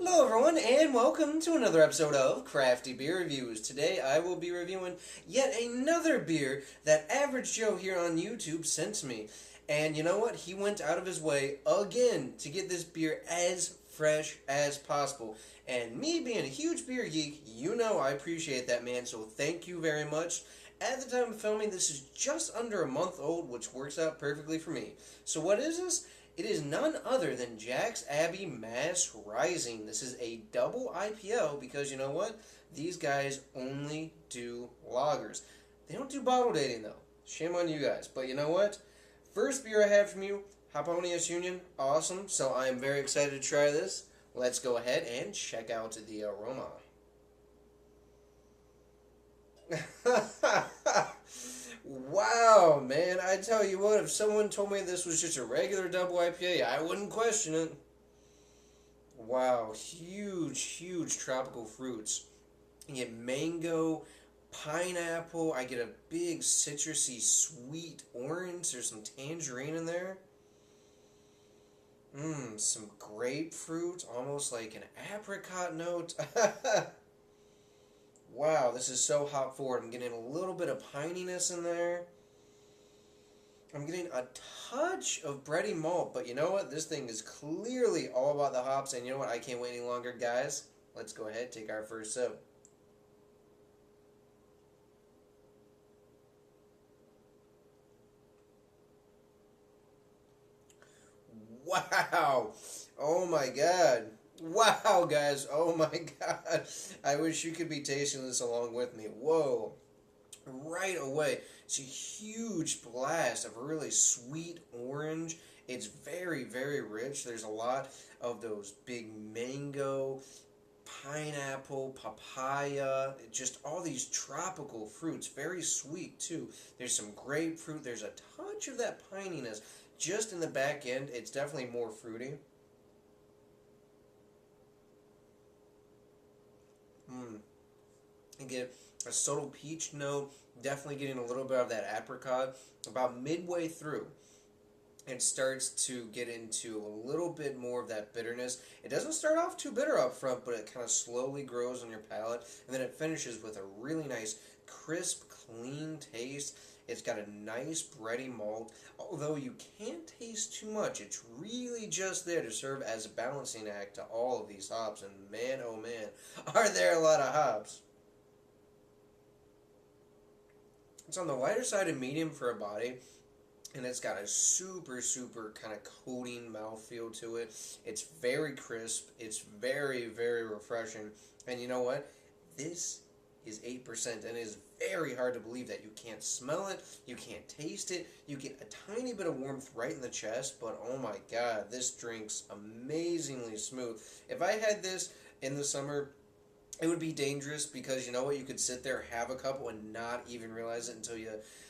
Hello everyone and welcome to another episode of Crafty Beer Reviews. Today I will be reviewing yet another beer that Average Joe here on YouTube sent to me. And you know what? He went out of his way again to get this beer as fresh as possible. And me being a huge beer geek, you know I appreciate that, man, so thank you very much. At the time of filming, this is just under a month old, which works out perfectly for me. So what is this? It is none other than Jack's Abbey Mass Rising. This is a double IPL because you know what? These guys only do lagers. They don't do bottle dating though. Shame on you guys. But you know what? First beer I have from you, Hoponius Union. Awesome. So I am very excited to try this. Let's go ahead and check out the aroma. Wow, man, I tell you what, if someone told me this was just a regular double IPA, I wouldn't question it. Wow, huge tropical fruits. You get mango, pineapple, I get a big citrusy sweet orange, there's some tangerine in there. Some grapefruit, almost like an apricot note. Wow, this is so hop forward. I'm getting a little bit of pininess in there. I'm getting a touch of bready malt, but you know what? This thing is clearly all about the hops, and you know what? I can't wait any longer, guys. Let's go ahead and take our first sip. Wow! Oh my god. Wow, guys. Oh my god. I wish you could be tasting this along with me. Whoa. Right away, it's a huge blast of really sweet orange. It's very rich. There's a lot of those big mango, pineapple, papaya, just all these tropical fruits. Very sweet, too. There's some grapefruit. There's a touch of that pininess. Just in the back end, it's definitely more fruity. I get a subtle peach note, definitely getting a little bit of that apricot. About midway through, it starts to get into a little bit more of that bitterness. It doesn't start off too bitter up front, but it kind of slowly grows on your palate, and then it finishes with a really nice, crisp, clean taste. It's got a nice bready malt, although you can't taste too much. It's really just there to serve as a balancing act to all of these hops, and man, oh man, are there a lot of hops. It's on the lighter side of medium for a body, and it's got a super kind of coating mouthfeel to it. It's very crisp. It's very refreshing. And you know what? This is 8%, and it is very hard to believe that you can't smell it, you can't taste it, you get a tiny bit of warmth right in the chest, but oh my god, this drink's amazingly smooth. If I had this in the summer, it would be dangerous because you know what? You could sit there, have a couple, and not even realize it until you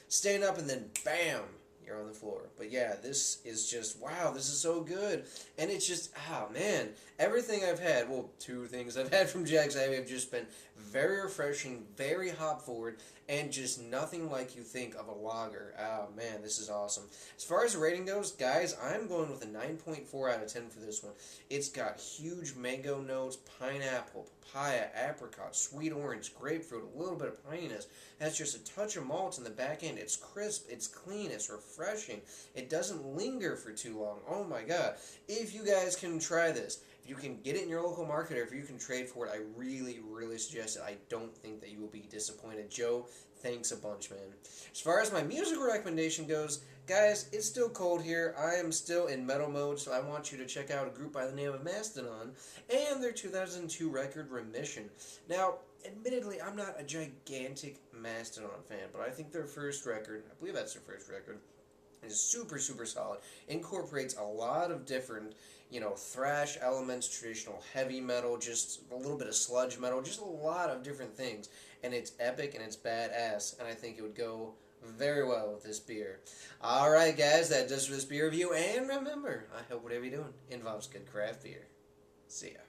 stand up and then bam, you're on the floor. But yeah, this is just, wow, this is so good. And it's just, oh man, everything I've had, well, two things I've had from Jack's Abbey have just been very refreshing, very hop forward, and just nothing like you think of a lager. Oh man, this is awesome. As far as the rating goes, guys, I'm going with a 9.4 out of 10 for this one. It's got huge mango notes, pineapple, papaya, apricot, sweet orange, grapefruit, a little bit of pininess. Has just a touch of malt in the back end. It's crisp, it's clean, it's refreshing. It doesn't linger for too long. Oh my god. If you guys can try this, if you can get it in your local market or if you can trade for it, I really suggest it. I don't think that you will be disappointed. Joe, thanks a bunch, man. As far as my musical recommendation goes, guys, it's still cold here. I am still in metal mode, so I want you to check out a group by the name of Mastodon and their 2002 record, Remission. Now, admittedly, I'm not a gigantic Mastodon fan, but I think their first record, I believe that's their first record, is super solid. Incorporates a lot of different, thrash elements, traditional heavy metal, just a little bit of sludge metal, just a lot of different things. And it's epic and it's badass, and I think it would go very well with this beer. Alright guys, that does for this beer review, and remember, I hope whatever you're doing involves good craft beer. See ya.